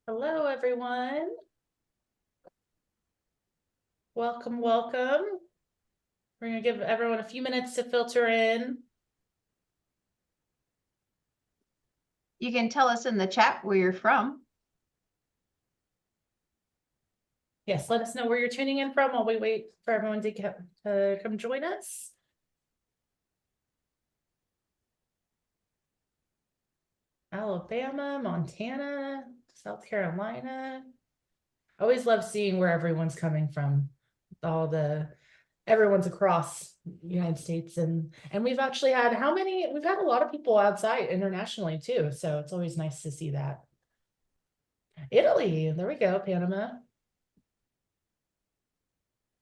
Hello, everyone. Welcome, welcome. We're going to give everyone a few minutes to filter in. You can tell us in the chat where you're from. Yes, let us know where you're tuning in from while we wait for everyone to come join us. Alabama, Montana, South Carolina. Always love seeing where everyone's coming from. Everyone's across the United States, and we've actually had we've had a lot of people outside internationally too, so it's always nice to see that. Italy, there we go, Panama.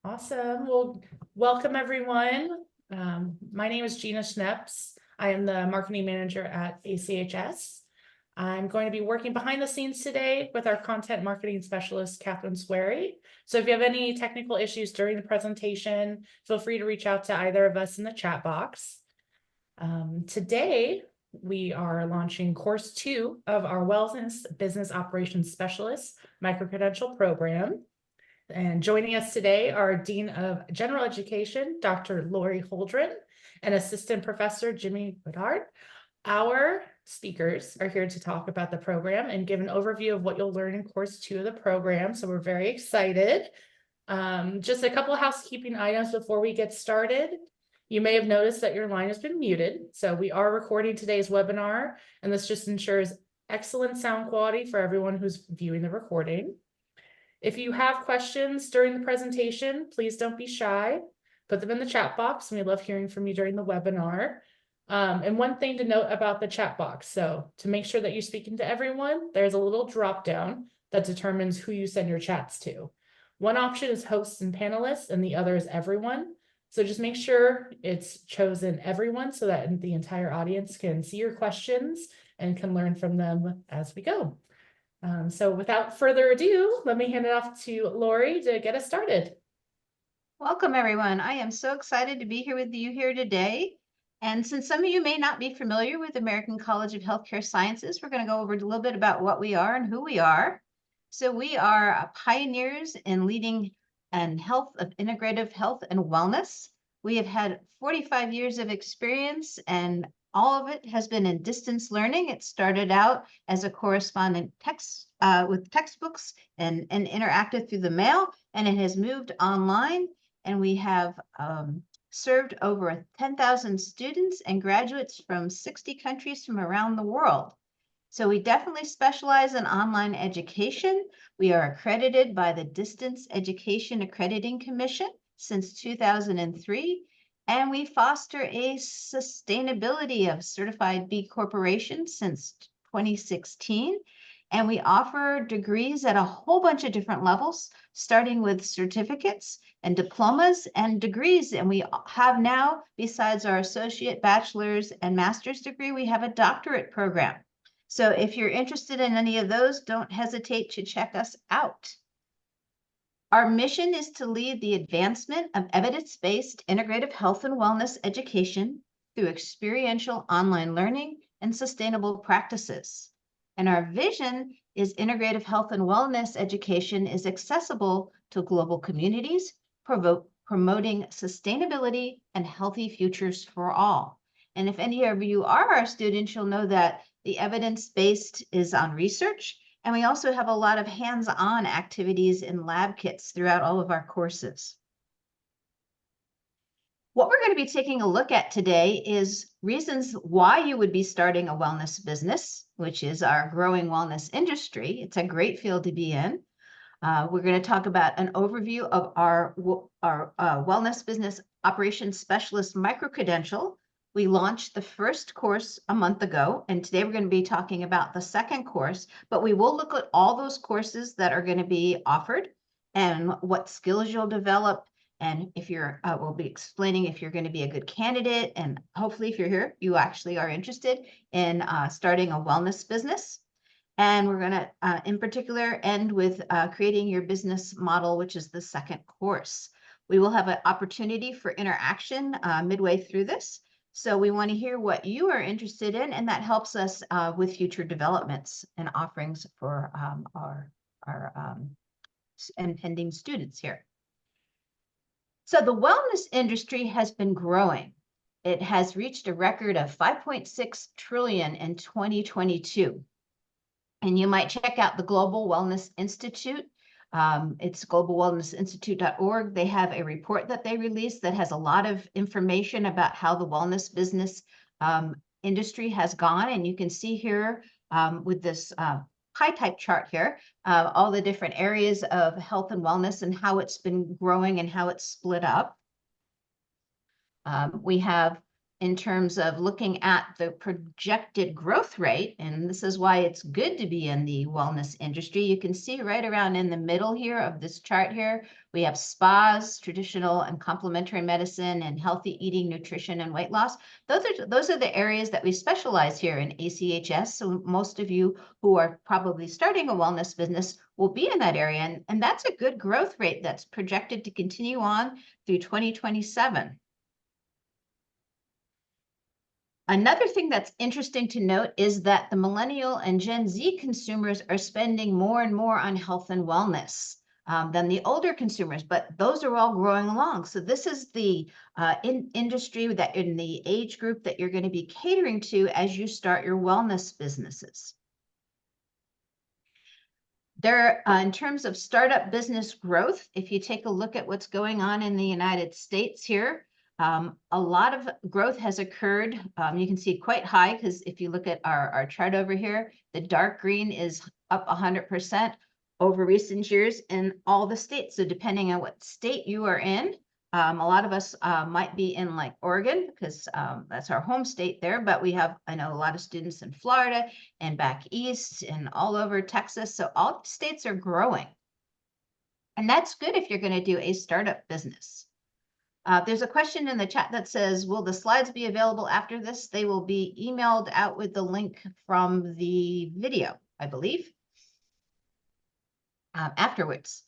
Awesome. Well, welcome everyone. My name is Gina Schneps. I am the marketing manager at ACHS. I'm going to be working behind the scenes today with our content marketing specialist, Catherine Swery. So if you have any technical issues during the presentation, feel free to reach out to either of us in the chat box. Today, we are launching course 2 of our Wellness Business Operations Specialist micro-credential program. And joining us today are Dean of General Education, Dr. Lori Holdren, and Assistant Professor Jimmy Woodard. Our speakers are here to talk about the program and give an overview of what you'll learn in course 2 of the program. So we're very excited. Just a couple of housekeeping items before we get started. You may have noticed that your line has been muted. So we are recording today's webinar, and this just ensures excellent sound quality for everyone who's viewing the recording. If you have questions during the presentation, please don't be shy. Put them in the chat box, and we love hearing from you during the webinar. And one thing to note about the chat box, so to make sure that you're speaking to everyone, there's a little drop down that determines who you send your chats to. One option is hosts and panelists, and the other is everyone. So just make sure it's chosen everyone so that the entire audience can see your questions and can learn from them as we go. So without further ado, let me hand it off to Lori to get us started. Welcome, everyone. I am so excited to be here with you here today. And since some of you may not be familiar with American College of Healthcare Sciences, we're going to go over a little bit about what we are and who we are. So we are pioneers in leading and health of integrative health and wellness. We have had 45 years of experience, and all of it has been in distance learning. It started out as a correspondent text with textbooks and interactive through the mail, and it has moved online. And we have served over 10,000 students and graduates from 60 countries from around the world. So we definitely specialize in online education. We are accredited by the Distance Education Accrediting Commission since 2003, and we foster a sustainability of certified B Corporation since 2016. And we offer degrees at a whole bunch of different levels, starting with certificates and diplomas and degrees. And we have now, besides our associate, bachelor's, and master's degree, we have a doctorate program. So if you're interested in any of those, don't hesitate to check us out. Our mission is to lead the advancement of evidence-based integrative health and wellness education through experiential online learning and sustainable practices. And our vision is integrative health and wellness education is accessible to global communities, promoting sustainability and healthy futures for all. And if any of you are our students, you'll know that the evidence-based is on research, and we also have a lot of hands-on activities in lab kits throughout all of our courses. What we're going to be taking a look at today is reasons why you would be starting a wellness business, which is our growing wellness industry. It's a great field to be in. We're going to talk about an overview of our Wellness Business Operations Specialist micro-credential. We launched the first course a month ago, and today we're going to be talking about the second course, but we will look at all those courses that are going to be offered and what skills you'll develop. And if you're, we'll be explaining if you're going to be a good candidate, and hopefully if you're here, you actually are interested in starting a wellness business. And we're going to, in particular, end with creating your business model, which is the second course. We will have an opportunity for interaction midway through this. So we want to hear what you are interested in, and that helps us with future developments and offerings for our impending students here. So the wellness industry has been growing. It has reached a record of 5.6 trillion in 2022. And you might check out the Global Wellness Institute. It's globalwellnessinstitute.org. They have a report that they released that has a lot of information about how the wellness business industry has gone. And you can see here with this pie type chart here, all the different areas of health and wellness and how it's been growing and how it's split up. We have, in terms of looking at the projected growth rate, and this is why it's good to be in the wellness industry. You can see right around in the middle here of this chart here, we have spas, traditional and complementary medicine, and healthy eating, nutrition, and weight loss. Those are the areas that we specialize here in ACHS. So most of you who are probably starting a wellness business will be in that area. And that's a good growth rate that's projected to continue on through 2027. Another thing that's interesting to note is that the millennial and Gen Z consumers are spending more and more on health and wellness than the older consumers, but those are all growing along. So this is the industry that in the age group that you're going to be catering to as you start your wellness businesses. There, in terms of startup business growth, if you take a look at what's going on in the United States here, a lot of growth has occurred. You can see quite high because if you look at our chart over here, the dark green is up 100% over recent years in all the states. So depending on what state you are in, a lot of us might be in like Oregon because that's our home state there, but we have, I know a lot of students in Florida and back east and all over Texas. So all states are growing. And that's good if you're going to do a startup business. There's a question in the chat that says, will the slides be available after this? They will be emailed out with the link from the video, I believe, afterwards.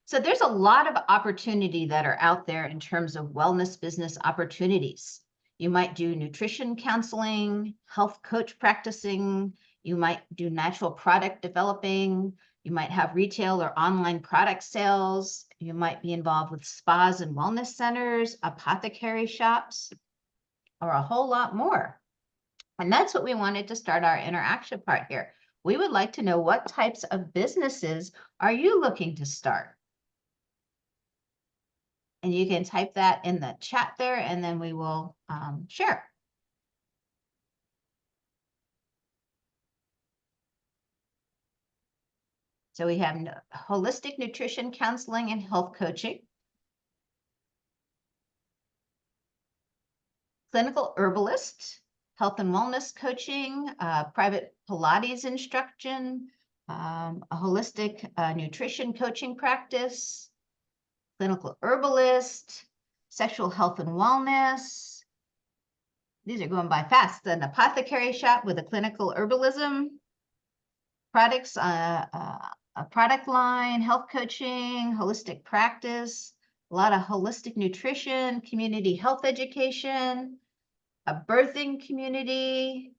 So there's a lot of opportunity that are out there in terms of wellness business opportunities. You might do nutrition counseling, health coach practicing. You might do natural product developing. You might have retail or online product sales. You might be involved with spas and wellness centers, apothecary shops, or a whole lot more. And that's what we wanted to start our interaction part here. We would like to know what types of businesses are you looking to start? And you can type that in the chat there, and then we will share. So we have holistic nutrition counseling and health coaching, clinical herbalist, health and wellness coaching, private Pilates instruction, a holistic nutrition coaching practice, clinical herbalist, sexual health and wellness. These are going by fast. An apothecary shop with a clinical herbalism, products, a product line, health coaching, holistic practice, a lot of holistic nutrition, community health education, a birthing community,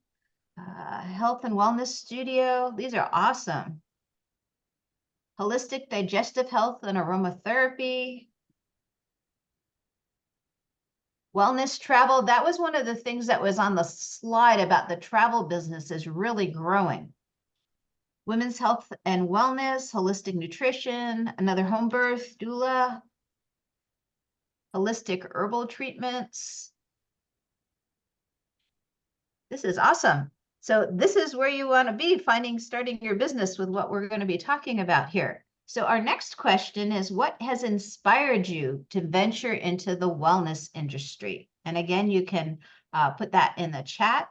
health and wellness studio. These are awesome. Holistic digestive health and aromatherapy. Wellness travel. That was one of the things that was on the slide about the travel business is really growing. Women's health and wellness, holistic nutrition, another home birth, doula, holistic herbal treatments. This is awesome. So this is where you want to be starting your business with what we're going to be talking about here. So our next question is, what has inspired you to venture into the wellness industry? And again, you can put that in the chat.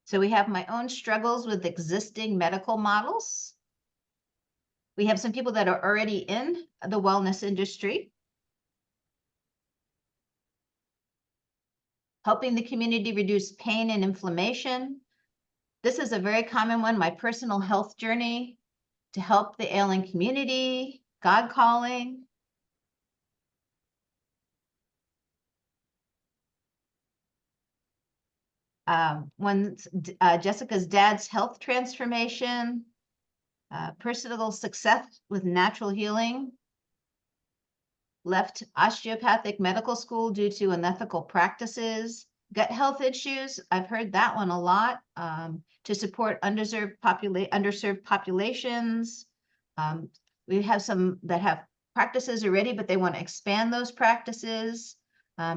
So we have my own struggles with existing medical models. We have some people that are already in the wellness industry, helping the community reduce pain and inflammation, This is a very common one, my personal health journey to help the ailing community, God calling. Jessica's dad's health transformation, personal success with natural healing, left osteopathic medical school due to unethical practices, gut health issues. I've heard that one a lot, to support underserved populations. We have some that have practices already, but they want to expand those practices.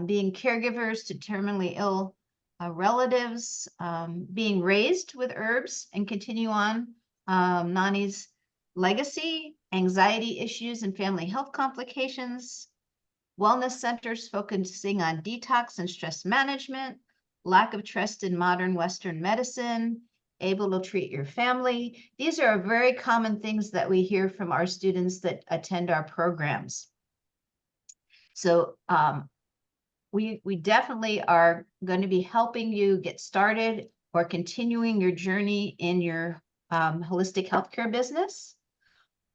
Being caregivers to terminally ill relatives, being raised with herbs and continue on Nani's legacy, anxiety issues and family health complications, wellness centers focusing on detox and stress management, lack of trust in modern Western medicine, able to treat your family. These are very common things that we hear from our students that attend our programs. So we definitely are going to be helping you get started or continuing your journey in your holistic healthcare business.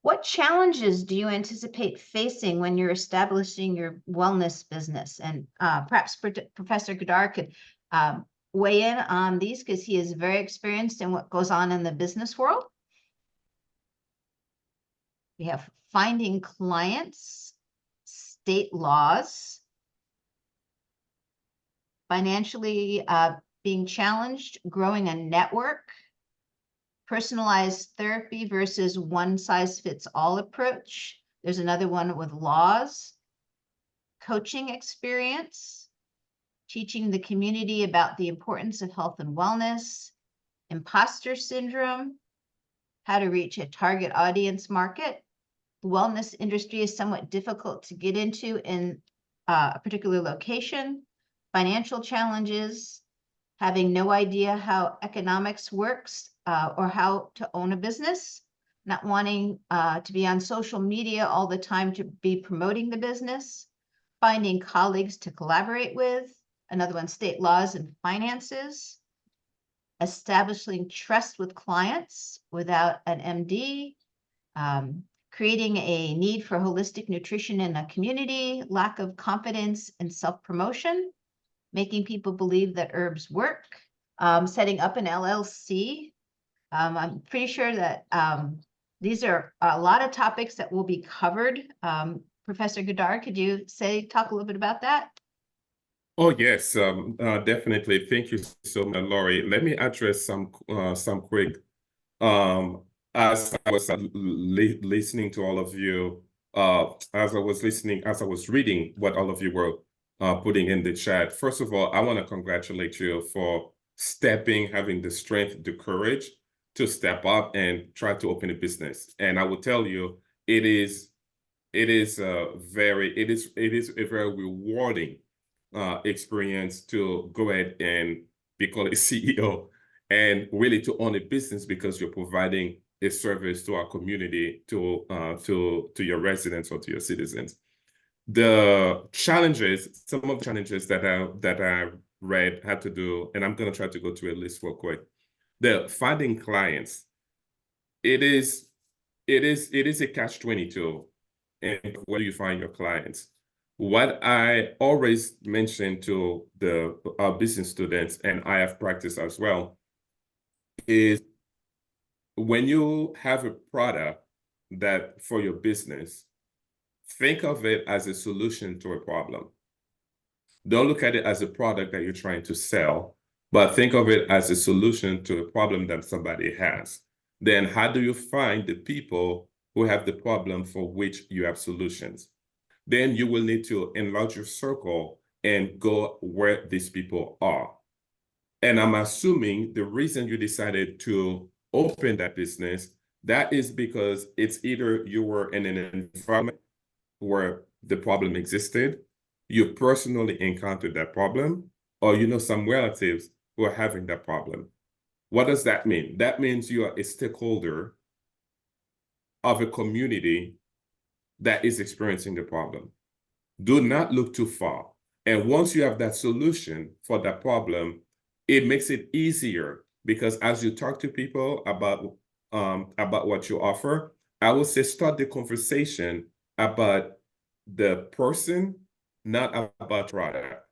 What challenges do you anticipate facing when you're establishing your wellness business? And perhaps Professor Gadar could weigh in on these because he is very experienced in what goes on in the business world. We have finding clients, state laws, financially being challenged, growing a network, personalized therapy versus one-size-fits-all approach. There's another one with laws, coaching experience, teaching the community about the importance of health and wellness, imposter syndrome, how to reach a target audience market. The wellness industry is somewhat difficult to get into in a particular location, financial challenges, having no idea how economics works or how to own a business, not wanting to be on social media all the time to be promoting the business, finding colleagues to collaborate with, another one, state laws and finances, establishing trust with clients without an MD, creating a need for holistic nutrition in a community, lack of confidence and self-promotion, making people believe that herbs work, setting up an LLC. I'm pretty sure that these are a lot of topics that will be covered. Professor Gadar, could you talk a little bit about that? Oh, yes, definitely. Thank you so much, Laurie. Let me address some quick. As I was listening to all of you, as I was reading what all of you were putting in the chat. First of all, I want to congratulate you for having the strength, the courage to step up and try to open a business. And I will tell you, it is a very rewarding experience to go ahead and be called a CEO and really to own a business because you're providing a service to our community, to your residents or to your citizens. The challenges, some of the challenges that I read had to do, and I'm going to try to go through a list real quick. The finding clients, it is a catch-22, and where do you find your clients? What I always mention to our business students, and I have practiced as well, is when you have a product that for your business, think of it as a solution to a problem. Don't look at it as a product that you're trying to sell, but think of it as a solution to a problem that somebody has. Then how do you find the people who have the problem for which you have solutions? Then you will need to enlarge your circle and go where these people are. And I'm assuming the reason you decided to open that business, that is because it's either you were in an environment where the problem existed, you personally encountered that problem, or you know some relatives who are having that problem. What does that mean? That means you are a stakeholder of a community that is experiencing the problem. Do not look too far. And once you have that solution for that problem, it makes it easier because as you talk to people about what you offer, I would say start the conversation about the person, not about product,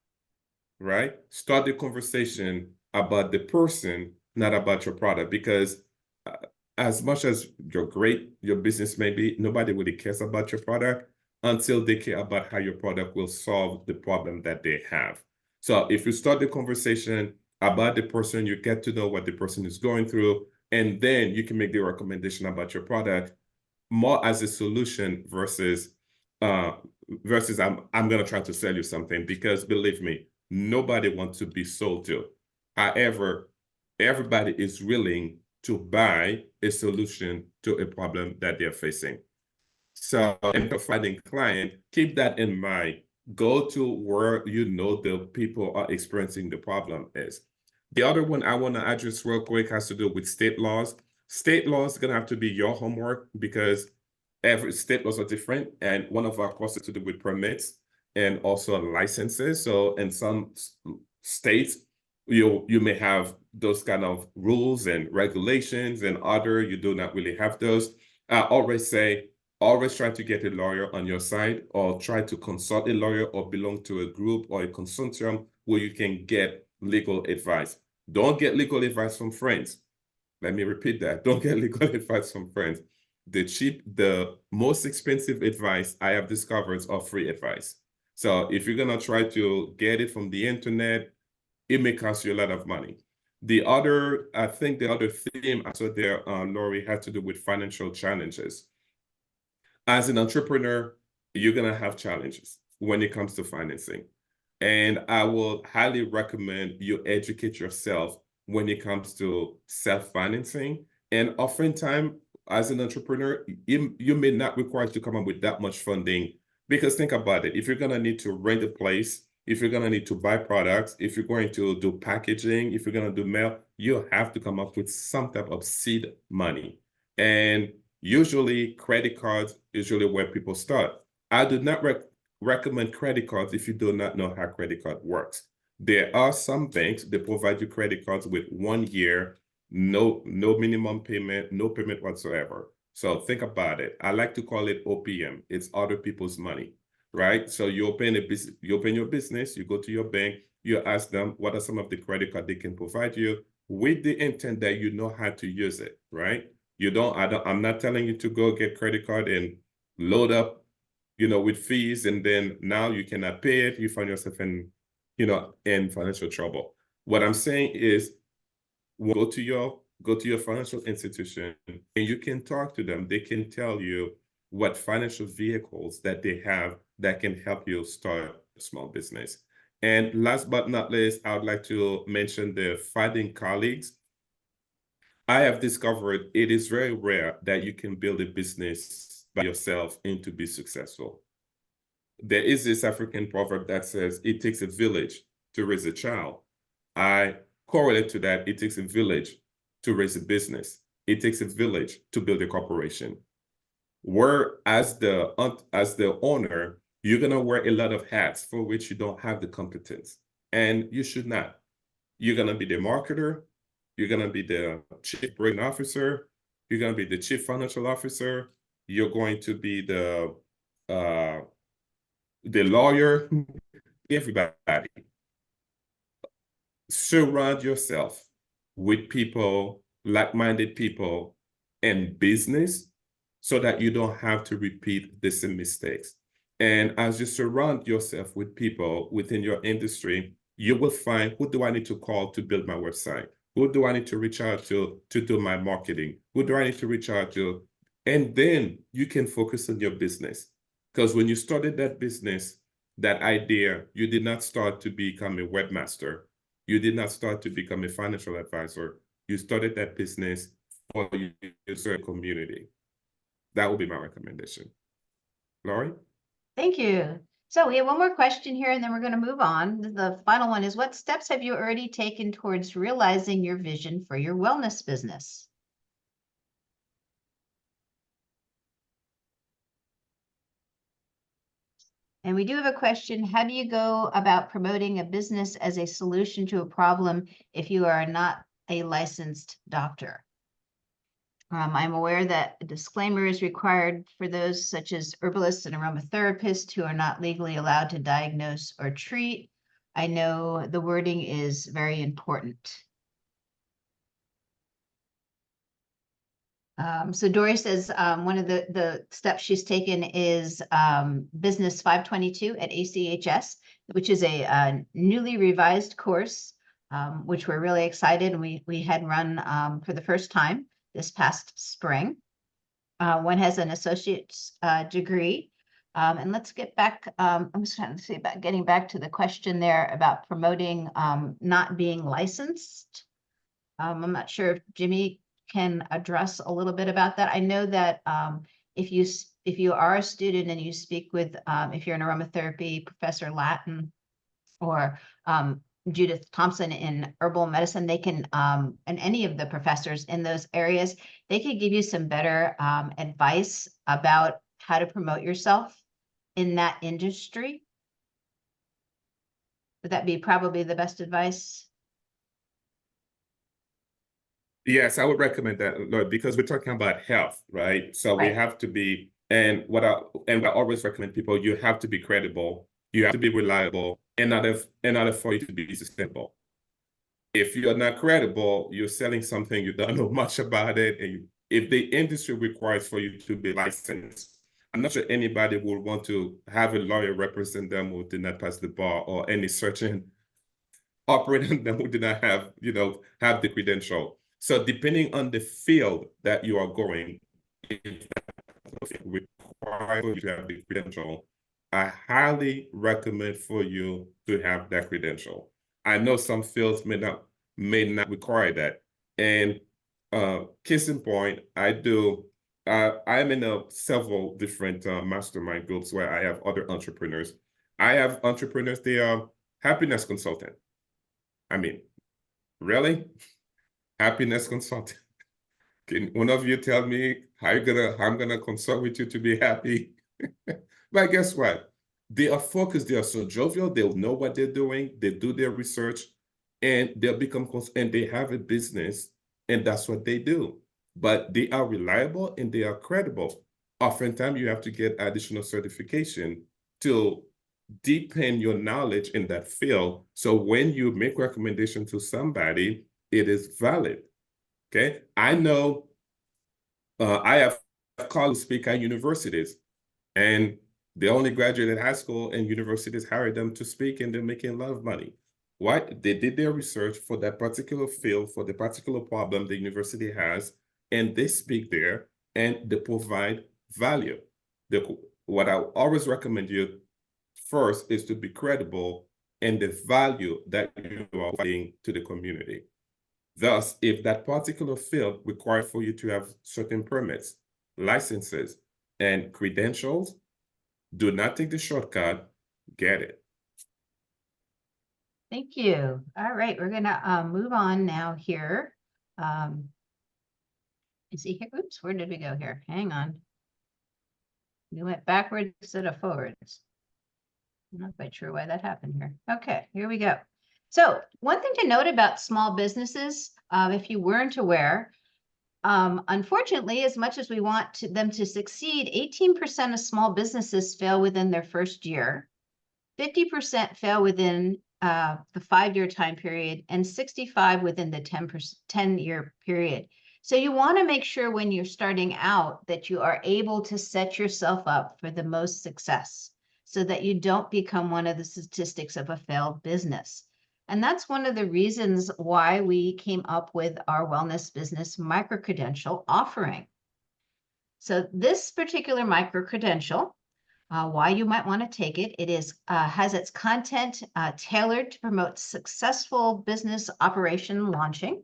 right? Start the conversation about the person, not about your product, because uh, as much as you're great, your business may be, nobody really cares about your product until they care about how your product will solve the problem that they have. So if you start the conversation about the person, you get to know what the person is going through, and then you can make the recommendation about your product more as a solution uh versus I'm gonna try to sell you something, because believe me, nobody wants to be sold to. However, everybody is willing to buy a solution to a problem that they're facing. So, in finding client, keep that in mind. Go to where you know the people are experiencing the problem is. The other one I want to address real quick has to do with state laws. State laws is going to have to be your homework, because every state laws are different. And one of our courses to do with permits and also licenses. So in some states, you may have those kind of rules and regulations, and other you do not really have those. I always say, always try to get a lawyer on your side, or try to consult a lawyer, or belong to a group or a consortium where you can get legal advice. Don't get legal advice from friends. Let me repeat that. Don't get legal advice from friends. The most expensive advice I have discovered are free advice. So if you're gonna try to get it from the internet, it may cost you a lot of money. I think the other theme I saw there, Lori, had to do with financial challenges. As an entrepreneur, you're going to have challenges when it comes to financing. And I will highly recommend you educate yourself when it comes to self-financing. And oftentimes, as an entrepreneur, you may not require to come up with that much funding, because think about it. If you're going to need to rent a place, if you're going to need to buy products, if you're going to do packaging, if you're going to do mail, you have to come up with some type of seed money. And usually credit cards is usually where people start. I do not recommend credit cards if you do not know how credit card works. There are some banks that provide you credit cards with 1 year, no minimum payment, no payment whatsoever. So think about it. I like to call it OPM. It's other people's money, right? So you open your business, you go to your bank, you ask them what are some of the credit card they can provide you, with the intent that you know how to use it, right? I'm not telling you to go get credit card and load up, with fees, and then now you cannot pay it. You find yourself in financial trouble. What I'm saying is, go to your financial institution, and you can talk to them. They can tell you what financial vehicles that they have that can help you start a small business. And last but not least, I would like to mention the finding colleagues. I have discovered it is very rare that you can build a business by yourself and to be successful. There is this African proverb that says it takes a village to raise a child. I correlate to that. It takes a village to raise a business. It takes a village to build a corporation. Where as the owner, you're gonna wear a lot of hats for which you don't have the competence, and you should not. You're gonna be the marketer, you're gonna be the chief operating officer, you're gonna be the chief financial officer, you're going to be the lawyer, everybody. Surround yourself with people, like-minded people in business, so that you don't have to repeat the same mistakes. And as you surround yourself with people within your industry, you will find, who do I need to call to build my website? Who do I need to reach out to do my marketing? Who do I need to reach out to? And then you can focus on your business. Because when you started that business, that idea, you did not start to become a webmaster. You did not start to become a financial advisor. You started that business for your user community. That would be my recommendation. Laurie? Thank you. So we have one more question here, and then we're going to move on. The final one is, what steps have you already taken towards realizing your vision for your wellness business? And we do have a question. How do you go about promoting a business as a solution to a problem if you are not a licensed doctor. I'm aware that a disclaimer is required for those such as herbalists and aromatherapists who are not legally allowed to diagnose or treat. I know the wording is very important. So Dory says one of the steps she's taken is Business 522 at ACHS, which is a newly revised course, which we're really excited. We had run for the first time this past spring. One has an associate's degree. And let's get back, I'm just trying to see about getting back to the question there about promoting not being licensed. I'm not sure if Jimmy can address a little bit about that. I know that if you are a student and you speak with, if you're an aromatherapy professor Latin or Judith Thompson in herbal medicine, they can, and any of the professors in those areas, they could give you some better advice about how to promote yourself in that industry. Would that be probably the best advice? Yes, I would recommend that, Lord, because we're talking about health, right? So we Right. have to be, and I always recommend people, you have to be credible, you have to be reliable, in order for you to be sustainable. If you're not credible, you're selling something, you don't know much about it, and if the industry requires for you to be licensed, I'm not sure anybody would want to have a lawyer represent them who did not pass the bar, or any certain operator them who did not have, have the credential. So depending on the field that you are going, if that requires you to have the credential, I highly recommend for you to have that credential. I know some fields may not require that. And case in point, I'm in several different mastermind groups where I have other entrepreneurs. I have entrepreneurs, they are happiness consultant. I mean, really? Happiness consultant. Can one of you tell me how I'm gonna consult with you to be happy? But guess what? They are focused, they are so jovial, they'll know what they're doing, they do their research, and they'll become, and they have a business, and that's what they do. But they are reliable and they are credible. Oftentimes you have to get additional certification to deepen your knowledge in that field. So when you make recommendation to somebody, it is valid. Okay. I know I have colleagues who speak at universities, and they only graduated high school and universities hired them to speak, and they're making a lot of money. Why? They did their research for that particular field, for the particular problem the university has, and they speak there and they provide value. What I always recommend you first is to be credible and the value that you are providing to the community. Thus, if that particular field requires for you to have certain permits, licenses, and credentials, do not take the shortcut, get it. Thank you. All right, we're gonna move on now here. Is he here? Oops, where did we go here? Hang on. We went backwards instead of forwards. I'm not quite sure why that happened here. Okay, here we go. So one thing to note about small businesses, if you weren't aware, unfortunately, as much as we want them to succeed, 18% of small businesses fail within their first year, 50% fail within the 5-year time period, and 65 within the 10-year period. So you want to make sure when you're starting out that you are able to set yourself up for the most success so that you don't become one of the statistics of a failed business. And that's one of the reasons why we came up with our wellness business micro-credential offering. So this particular micro-credential, why you might want to take it, it is has its content tailored to promote successful business operation launching.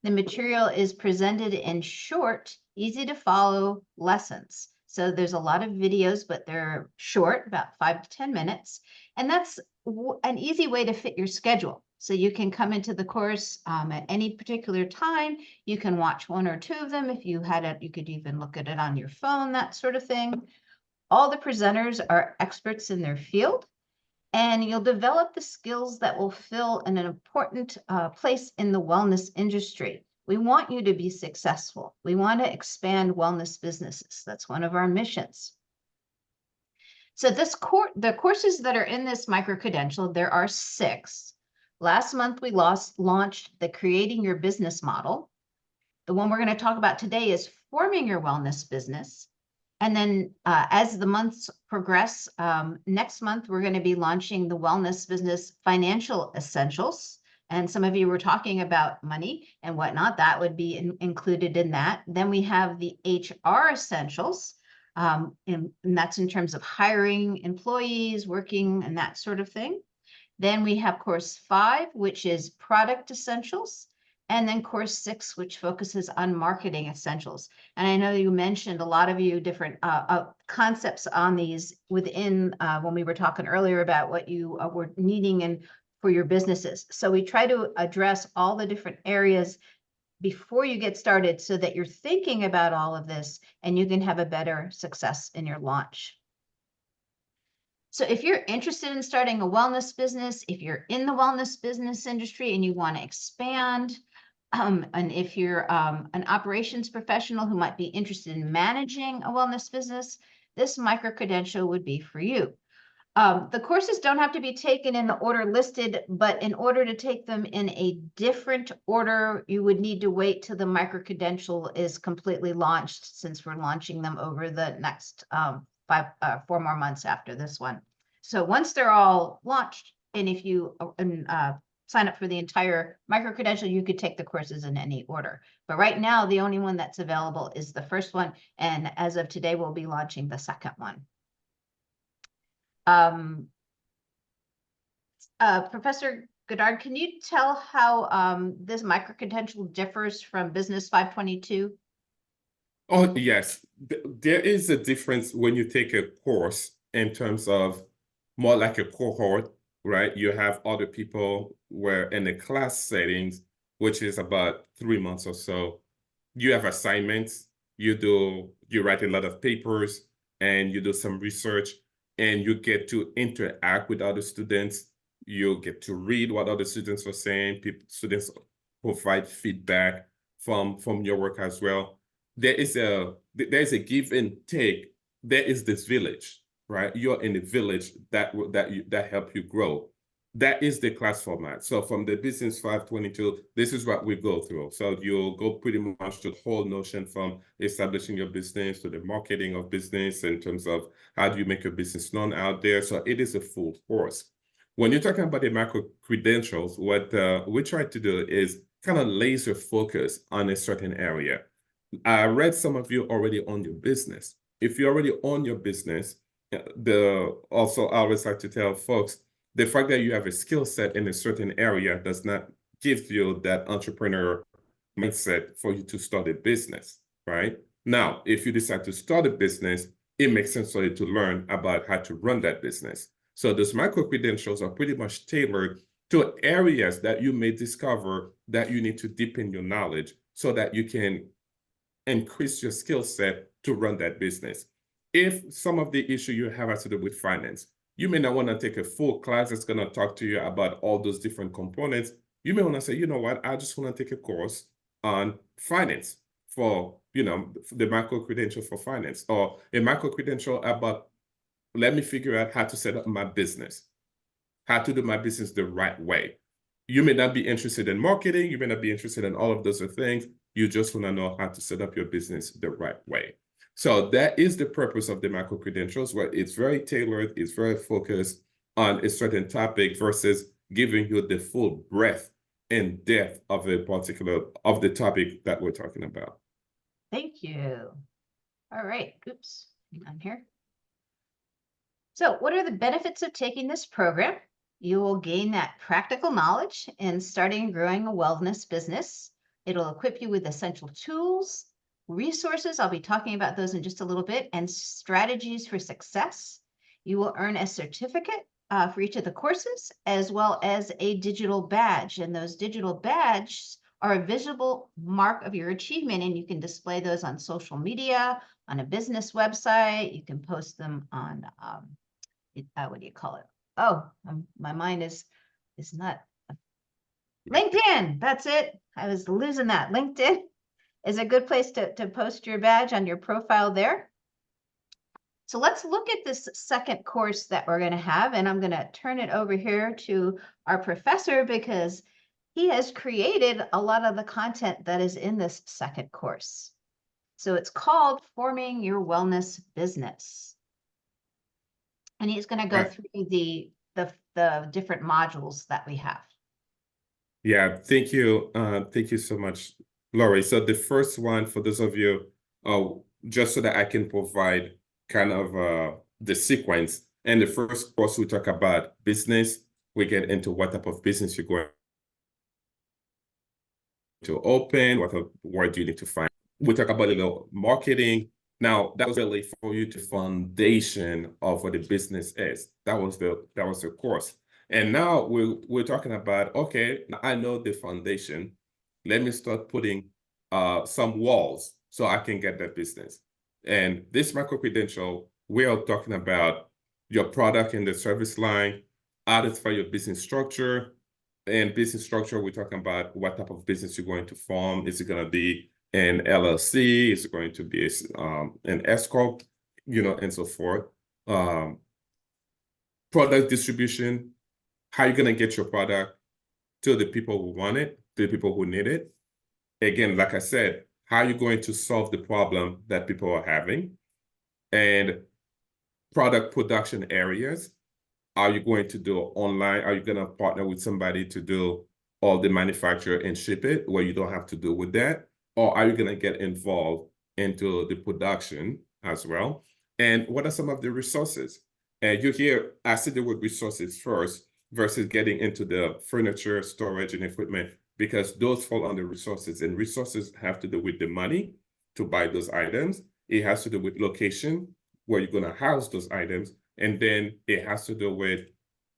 The material is presented in short, easy to follow lessons. So there's a lot of videos, but they're short, about 5 to 10 minutes. And that's an easy way to fit your schedule. So you can come into the course at any particular time. You can watch 1 or 2 of them. If you had it, you could even look at it on your phone, that sort of thing. All the presenters are experts in their field. And you'll develop the skills that will fill an important place in the wellness industry. We want you to be successful. We want to expand wellness businesses. That's one of our missions. So the courses that are in this micro-credential, there are 6. Last month, we launched the Creating Your Business Model. The one we're going to talk about today is Forming Your Wellness Business. And then as the months progress, next month, we're going to be launching the Wellness Business Financial Essentials. And some of you were talking about money and whatnot. That would be included in that. Then we have the HR Essentials. And that's in terms of hiring employees, working, and that sort of thing. Then we have course 5, which is Product Essentials. And then course 6, which focuses on marketing essentials. And I know you mentioned a lot of you different concepts on these within when we were talking earlier about what you were needing and for your businesses. So we try to address all the different areas before you get started so that you're thinking about all of this and you can have a better success in your launch. So if you're interested in starting a wellness business, if you're in the wellness business industry and you want to expand, and if you're an operations professional who might be interested in managing a wellness business, this micro-credential would be for you. The courses don't have to be taken in the order listed, but in order to take them in a different order, you would need to wait till the micro-credential is completely launched, since we're launching them over the next 4 more months after this one. So once they're all launched, and if you sign up for the entire micro-credential, you could take the courses in any order. But right now, the only one that's available is the first one. And as of today, we'll be launching the second one. Professor Goddard, can you tell how this micro-credential differs from Business 522? Oh, yes. There is a difference when you take a course in terms of more like a cohort, right? You have other people where in the class settings, which is about 3 months or so, you have assignments, you write a lot of papers, and you do some research, and you get to interact with other students. You get to read what other students are saying. Students provide feedback from your work as well. There's a give and take. There is this village, right? You're in a village that help you grow. That is the class format. So from the Business 522, this is what we go through. So you'll go pretty much to the whole notion from establishing your business to the marketing of business in terms of how do you make your business known out there. So it is a full course. When you're talking about the micro-credentials, what we try to do is kind of laser focus on a certain area. I read some of you already own your business. If you already own your business, also I always like to tell folks, the fact that you have a skill set in a certain area does not give you that entrepreneur mindset for you to start a business, right? Now, if you decide to start a business, it makes sense for you to learn about how to run that business. So those micro-credentials are pretty much tailored to areas that you may discover that you need to deepen your knowledge so that you can increase your skill set to run that business. If some of the issue you have has to do with finance, you may not want to take a full class that's going to talk to you about all those different components. You may want to say, you know what, I just want to take a course on finance for, the micro-credential for finance, or a micro-credential about, let me figure out how to set up my business, how to do my business the right way. You may not be interested in marketing. You may not be interested in all of those things. You just want to know how to set up your business the right way. So that is the purpose of the micro-credentials, where it's very tailored, it's very focused on a certain topic versus giving you the full breadth and depth of the topic that we're talking about. Thank you. All right. Oops. Hang on here. So what are the benefits of taking this program? You will gain that practical knowledge in starting and growing a wellness business. It'll equip you with essential tools, resources. I'll be talking about those in just a little bit, and strategies for success. You will earn a certificate for each of the courses, as well as a digital badge. And those digital badges are a visible mark of your achievement, and you can display those on social media, on a business website. You can post them on, what do you call it? my mind is not. LinkedIn, that's it. I was losing that. LinkedIn is a good place to post your badge on your profile there. So let's look at this second course that we're going to have, and I'm going to turn it over here to our professor because he has created a lot of the content that is in this second course. So it's called Forming Your Wellness Business. And he's going to go through the different modules that we have. Yeah, thank you. Thank you so much, Laurie. So the first one, for those of you, just so that I can provide kind of the sequence. And the first course we talk about business, we get into what type of business you're going to open, what word do you need to find. We talk about a little marketing. Now, that was really for you to foundation of what the business is. That was the course. And now we're talking about, okay, I know the foundation. Let me start putting some walls so I can get that business. And this micro-credential, we are talking about your product and the service line, identify your business structure. And business structure, we're talking about what type of business you're going to form. Is it going to be an LLC? Is it going to be an S Corp? And so forth. Product distribution. How are you going to get your product to the people who want it, to the people who need it? Again, like I said, how are you going to solve the problem that people are having? And product production areas. Are you going to do online? Are you going to partner with somebody to do all the manufacture and ship it where you don't have to do with that? Or are you going to get involved into the production as well? And what are some of the resources? And you hear, I see the word resources first versus getting into the furniture, storage, and equipment, because those fall under resources. And resources have to do with the money to buy those items. It has to do with location, where you're going to house those items. And then it has to do with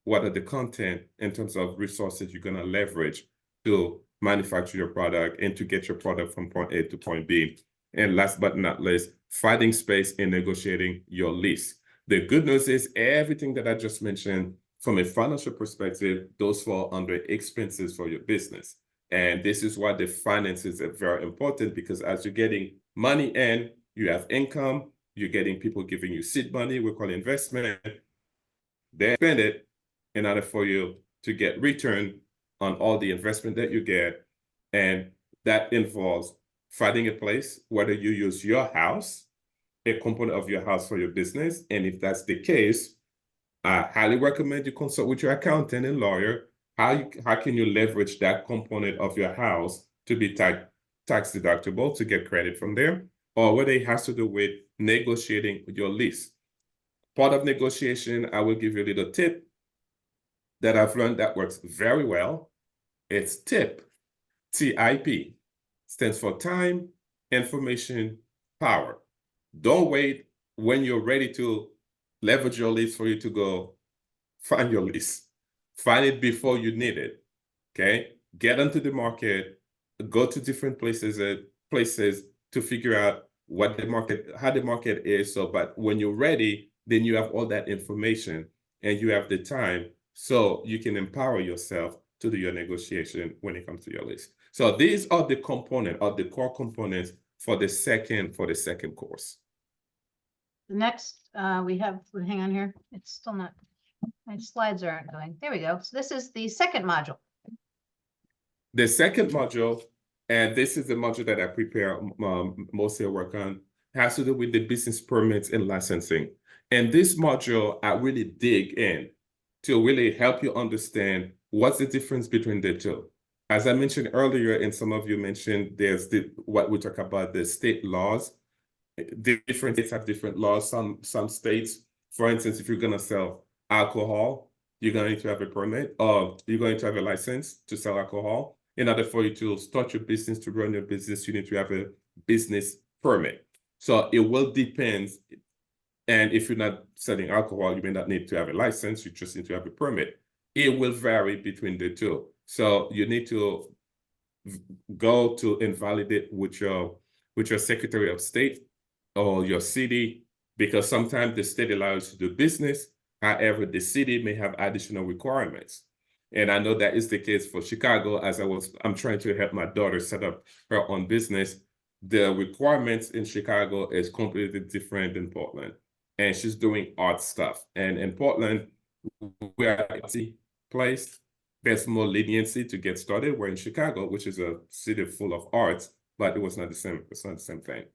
what are the content in terms of resources you're going to leverage to manufacture your product and to get your product from point A to point B. And last but not least, finding space and negotiating your lease. The good news is everything that I just mentioned from a financial perspective, those fall under expenses for your business. And this is why the finances are very important, because as you're getting money in, you have income, you're getting people giving you seed money, we call investment. They spend it in order for you to get return on all the investment that you get. And that involves finding a place, whether you use your house, a component of your house for your business. And if that's the case, I highly recommend you consult with your accountant and lawyer. How can you leverage that component of your house to be tax deductible to get credit from there? Or whether it has to do with negotiating your lease. Part of negotiation, I will give you a little tip that I've learned that works very well. It's TIP, T-I-P, stands for time, information, power. Don't wait when you're ready to leverage your lease for you to go find your lease. Find it before you need it, okay? Get onto the market, go to different places to figure out how the market is. So, but when you're ready, then you have all that information and you have the time, so you can empower yourself to do your negotiation when it comes to your lease. So these are the core components for the second course. The next hang on here. It's still not, my slides aren't going. There we go. So this is the second module. The second module, and this is the module that I prepare mostly work on, has to do with the business permits and licensing. And this module, I really dig in to really help you understand what's the difference between the two. As I mentioned earlier, and some of you mentioned, there's what we talk about, the state laws. Different states have different laws. Some states, for instance, if you're going to sell alcohol, you're going to need to have a permit, or you're going to have a license to sell alcohol. In order for you to start your business, to run your business, you need to have a business permit. So it will depend. And if you're not selling alcohol, you may not need to have a license. You just need to have a permit. It will vary between the two. So you need to go to invalidate with your Secretary of State or your city, because sometimes the state allows you to do business, However, the city may have additional requirements. And I know that is the case for Chicago, as I'm trying to help my daughter set up her own business. The requirements in Chicago is completely different than Portland. And she's doing art stuff. And in Portland, we are a place, there's more leniency to get started. Where in Chicago, which is a city full of arts, but it was not the same. It's not the same thing.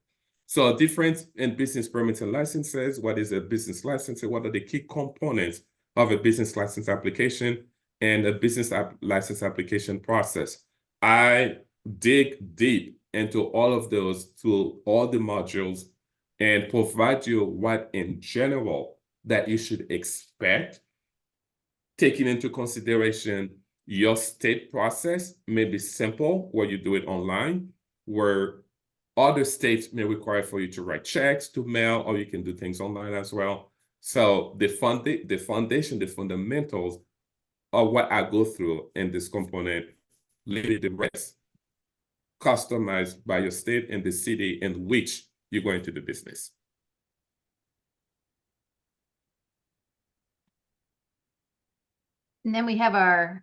So a difference in business permits and licenses. What is a business license? What are the key components of a business license application and a business license application process? I dig deep into all of those, through all the modules, and provide you what in general that you should expect, taking into consideration your state process may be simple where you do it online, where other states may require for you to write checks, to mail, or you can do things online as well. So the foundation, the fundamentals are what I go through in this component, leaving the rest customized by your state and the city in which you're going to do business. And then we have our,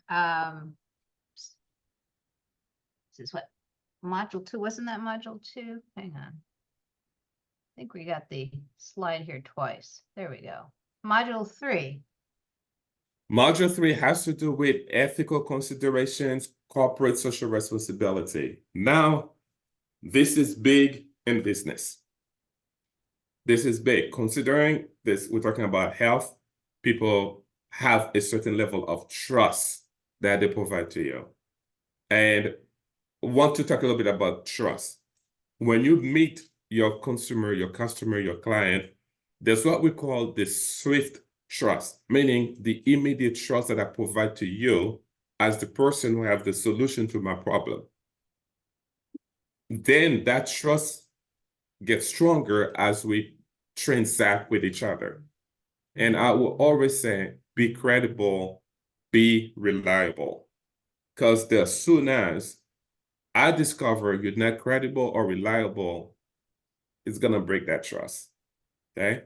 this is what, module 2, wasn't that module 2? Hang on. I think we got the slide here twice. There we go. Module 3. Module 3 has to do with ethical considerations, corporate social responsibility. Now, this is big in business. This is big. Considering this, we're talking about health, people have a certain level of trust that they provide to you. And I want to talk a little bit about trust. When you meet your consumer, your customer, your client, there's what we call the swift trust, meaning the immediate trust that I provide to you as the person who have the solution to my problem. Then that trust gets stronger as we transact with each other. And I will always say, be credible, be reliable. Because as soon as I discover you're not credible or reliable, it's going to break that trust. Okay?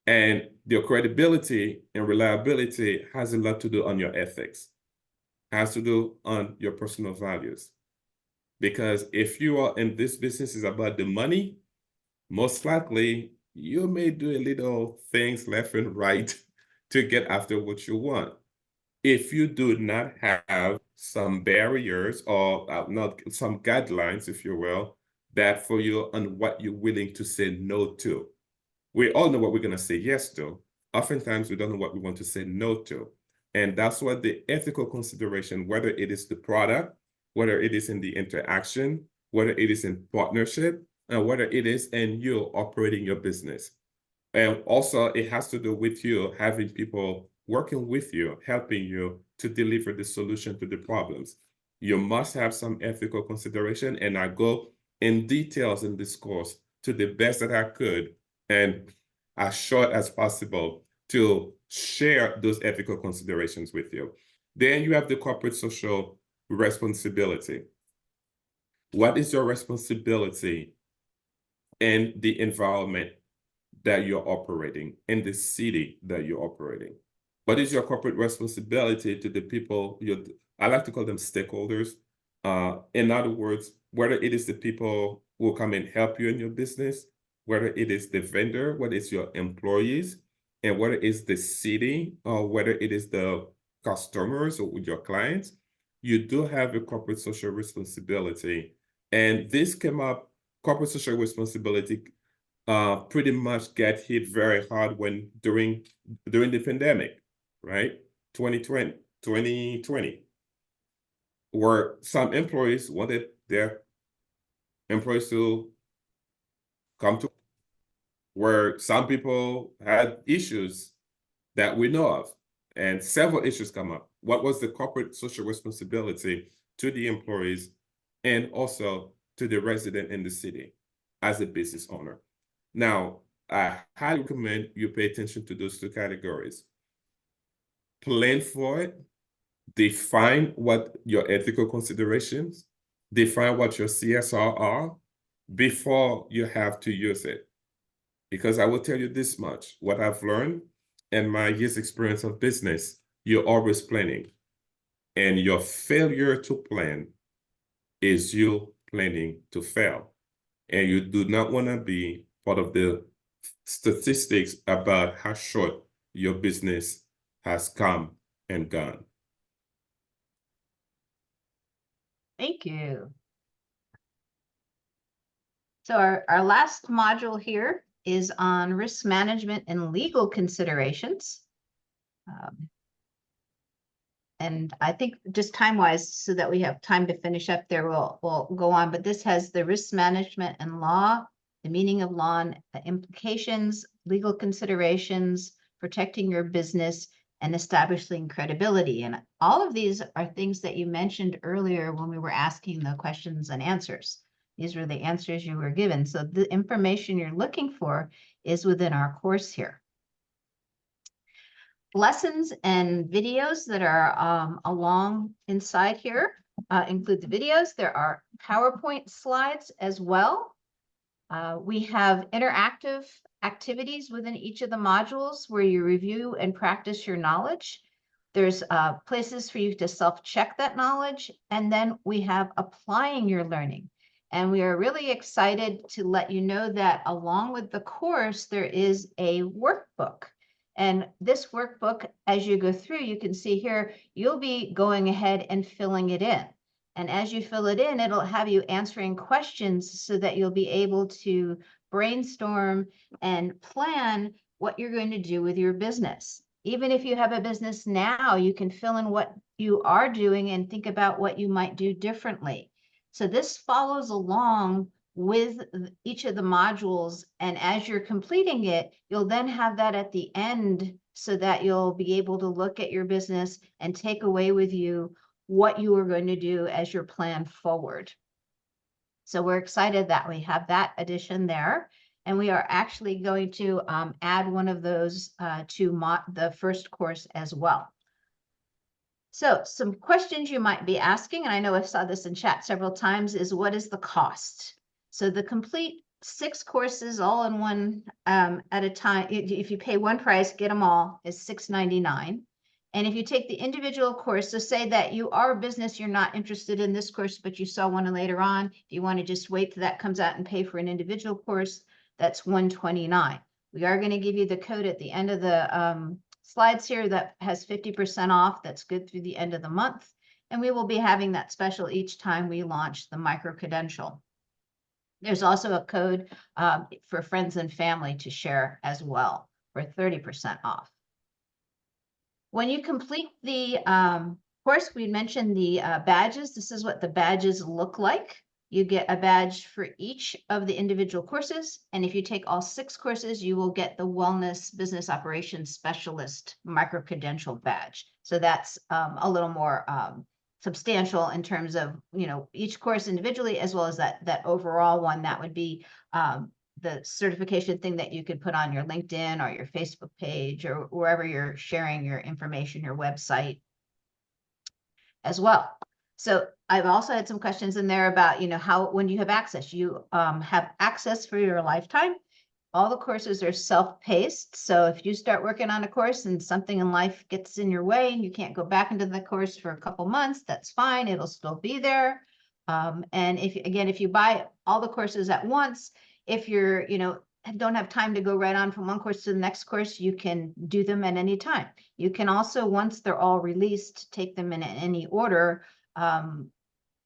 And your credibility and reliability has a lot to do on your ethics, has to do on your personal values. Because if you are in this business is about the money, most likely you may do a little things left and right to get after what you want. If you do not have some barriers or not some guidelines, if you will, that for you on what you're willing to say no to. We all know what we're going to say yes to. Oftentimes, we don't know what we want to say no to. And that's what the ethical consideration, whether it is the product, whether it is in the interaction, whether it is in partnership, and whether it is in you operating your business. And also, it has to do with you having people working with you, helping you to deliver the solution to the problems. You must have some ethical consideration, and I go in details in this course to the best that I could and as short as possible to share those ethical considerations with you. Then you have the corporate social responsibility. What is your responsibility in the environment that you're operating, in the city that you're operating? What is your corporate responsibility to the people, I like to call them stakeholders. In other words, whether it is the people who will come and help you in your business, whether it is the vendor, whether it's your employees, and whether it's the city, or whether it is the customers or your clients, you do have a corporate social responsibility. And this came up, corporate social responsibility pretty much get hit very hard when during the pandemic, right? 2020, where some employees wanted their employees to come to, where some people had issues that we know of, and several issues come up. What was the corporate social responsibility to the employees and also to the resident in the city as a business owner? Now, I highly recommend you pay attention to those two categories. Plan for it, define what your ethical considerations, define what your CSR are before you have to use it. Because I will tell you this much, what I've learned in my years experience of business, you're always planning. And your failure to plan is you planning to fail. And you do not want to be part of the statistics about how short your business has come and gone. Thank you. So our last module here is on risk management and legal considerations. And I think just time-wise, so that we have time to finish up there, we'll go on. But this has the risk management and law, the meaning of law and the implications, legal considerations, protecting your business, and establishing credibility. And all of these are things that you mentioned earlier when we were asking the questions and answers. These were the answers you were given. So the information you're looking for is within our course here. Lessons and videos that are along inside here include the videos. There are PowerPoint slides as well. We have interactive activities within each of the modules where you review and practice your knowledge. There's places for you to self-check that knowledge, and then we have applying your learning. And we are really excited to let you know that along with the course, there is a workbook. And this workbook, as you go through, you can see here, you'll be going ahead and filling it in. And as you fill it in, it'll have you answering questions so that you'll be able to brainstorm and plan what you're going to do with your business. Even if you have a business now, you can fill in what you are doing and think about what you might do differently. So this follows along with each of the modules. And as you're completing it, you'll then have that at the end so that you'll be able to look at your business and take away with you what you are going to do as your plan forward. So we're excited that we have that addition there. And we are actually going to add one of those to the first course as well. So some questions you might be asking, and I know I saw this in chat several times, is what is the cost? So the complete 6 courses all in one at a time, if you pay one price, get them all, is $6.99. And if you take the individual course, so say that you are a business, you're not interested in this course, but you saw one later on, if you want to just wait till that comes out and pay for an individual course, that's $129. We are going to give you the code at the end of the slides here that has 50% off. That's good through the end of the month. And we will be having that special each time we launch the micro-credential. There's also a code for friends and family to share as well for 30% off. When you complete the course, we mentioned the badges. This is what the badges look like. You get a badge for each of the individual courses. And if you take all 6 courses, you will get the Wellness Business Operations Specialist micro-credential badge. So that's a little more substantial in terms of, each course individually, as well as that overall one. That would be the certification thing that you could put on your LinkedIn or your Facebook page or wherever you're sharing your information, your website as well. So I've also had some questions in there about, when you have access, you have access for your lifetime. All the courses are self-paced. So if you start working on a course and something in life gets in your way and you can't go back into the course for a couple months, that's fine. It'll still be there. And if you buy all the courses at once, if you're, don't have time to go right on from one course to the next course, you can do them at any time. You can also, once they're all released, take them in any order.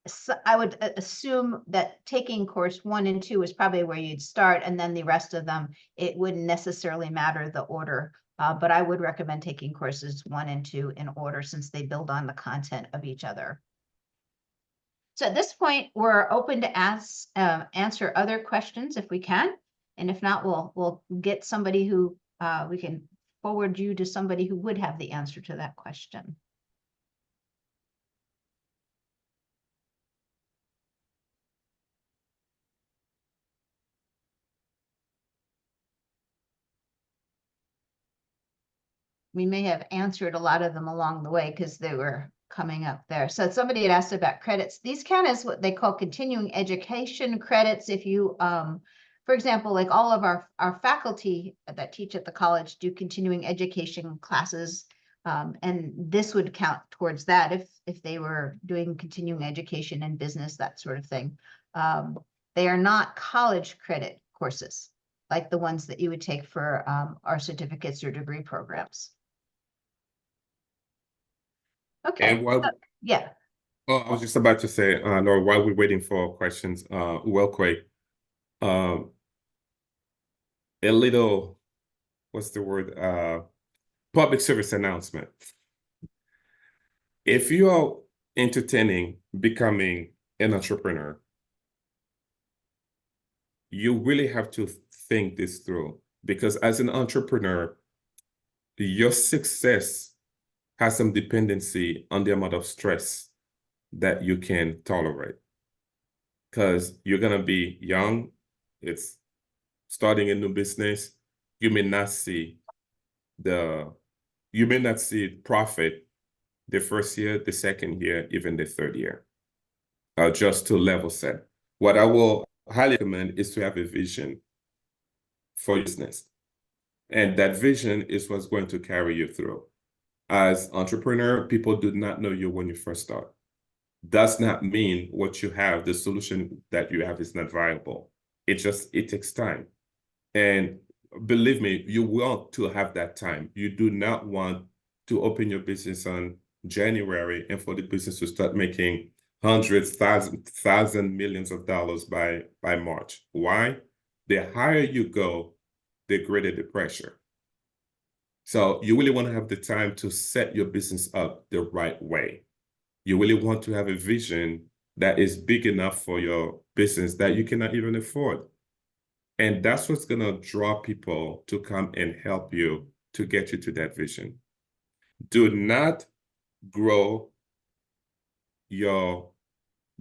So I would assume that taking course 1 and 2 is probably where you'd start, and then the rest of them, it wouldn't necessarily matter the order, but I would recommend taking courses 1 and 2 in order since they build on the content of each other. So at this point, we're open to answer other questions if we can, and if not, we'll get somebody who we can forward you to somebody who would have the answer to that question. We may have answered a lot of them along the way because they were coming up there. So somebody had asked about credits. These count as what they call continuing education credits if you for example, like all of our faculty that teach at the college do continuing education classes. And this would count towards that if they were doing continuing education in business, that sort of thing. They are not college credit courses like the ones that you would take for our certificates or degree programs. Okay, And while yeah. Oh, I was just about to say, Laura, while we're waiting for questions, real quick, a little, what's the word? Public service announcement. If you are entertaining becoming an entrepreneur, you really have to think this through, because as an entrepreneur, your success has some dependency on the amount of stress that you can tolerate. Because you're going to be young, it's starting a new business, you may not see profit the first year, the second year, even the third year. Just to level set. What I will highly recommend is to have a vision for your business. And that vision is what's going to carry you through. As entrepreneur, people do not know you when you first start. Does not mean what you have, the solution that you have is not viable. It takes time. And believe me, you want to have that time. You do not want to open your business on January and for the business to start making hundreds, thousands, millions of dollars by March. Why? The higher you go, the greater the pressure. So you really want to have the time to set your business up the right way. You really want to have a vision that is big enough for your business that you cannot even afford. And that's what's going to draw people to come and help you to get you to that vision. Do not grow your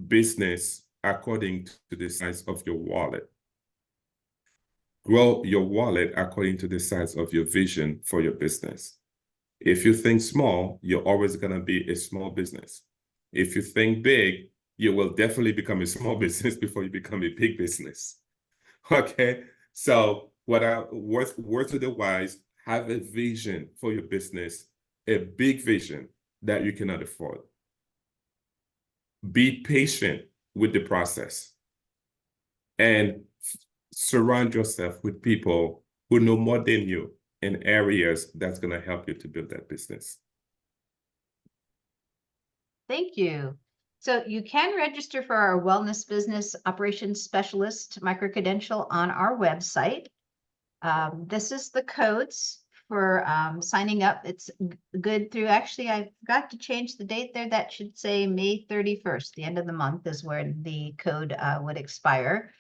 business according to the size of your wallet. Grow your wallet according to the size of your vision for your business. If you think small, you're always going to be a small business. If you think big, you will definitely become a small business before you become a big business. Okay, so words of the wise, have a vision for your business, a big vision that you cannot afford. Be patient with the process and surround yourself with people who know more than you in areas that's going to help you to build that business. Thank you. So you can register for our Wellness Business Operations Specialist micro-credential on our website. This is the codes for signing up. It's good through, actually, I forgot to change the date there. That should say May 31st, the end of the month is where the code would expire.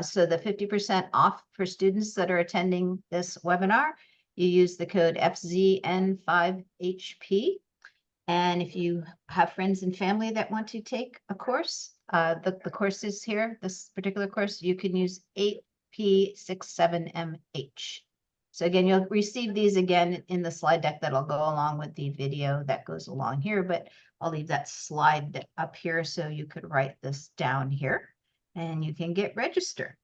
So the 50% off for students that are attending this webinar, you use the code FZN5HP. And if you have friends and family that want to take a course, the courses here, this particular course, you can use 8P67MH. So again, you'll receive these again in the slide deck that'll go along with the video that goes along here, but I'll leave that slide up here so you could write this down here and you can get registered.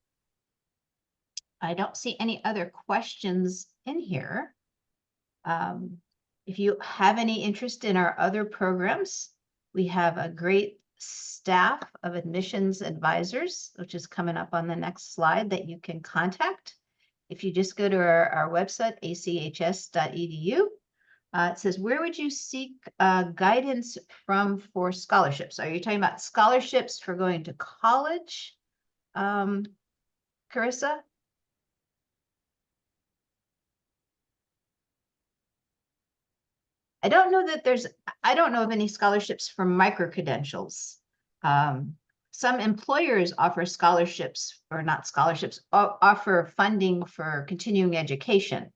I don't see any other questions in here. If you have any interest in our other programs, we have a great staff of admissions advisors, which is coming up on the next slide, that you can contact. If you just go to our website, achs.edu, it says, where would you seek guidance from for scholarships? Are you talking about scholarships for going to college, Carissa? I don't know of any scholarships for micro-credentials. Some employers offer scholarships, or not scholarships, offer funding for continuing education.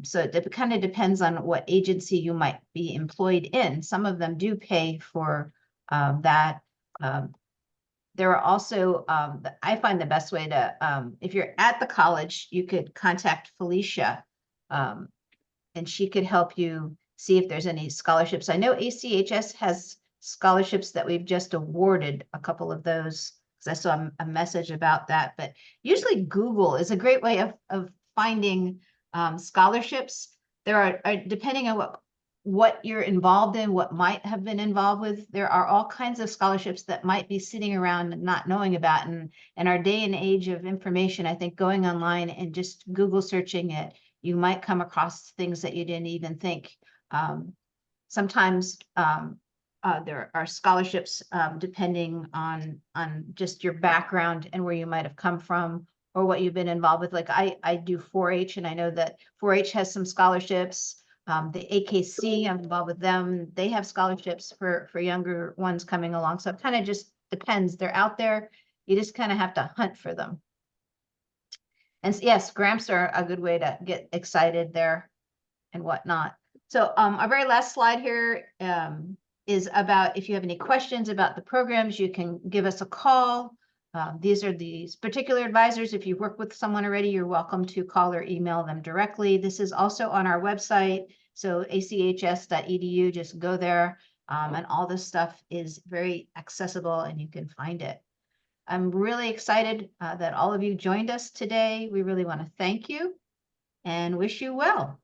So it kind of depends on what agency you might be employed in. Some of them do pay for that. There are also, I find the best way to, if you're at the college, you could contact Felicia, and she could help you see if there's any scholarships. I know ACHS has scholarships that we've just awarded, a couple of those because I saw a message about that. But usually Google is a great way of finding scholarships. There are depending on what you're involved in, what might have been involved with, there are all kinds of scholarships that might be sitting around and not knowing about. And in our day and age of information, I think going online and just Google searching it, you might come across things that you didn't even think. Sometimes there are scholarships depending on just your background and where you might have come from or what you've been involved with. Like I do 4-H, and I know that 4-H has some scholarships. The AKC, I'm involved with them. They have scholarships for younger ones coming along. So it kind of just depends. They're out there. You just kind of have to hunt for them. And yes, grants are a good way to get excited there and whatnot. So our very last slide here is about if you have any questions about the programs, you can give us a call. These are these particular advisors. If you've worked with someone already, you're welcome to call or email them directly. This is also on our website. So achs.edu, just go there. And all this stuff is very accessible and you can find it. I'm really excited that all of you joined us today. We really want to thank you and wish you well.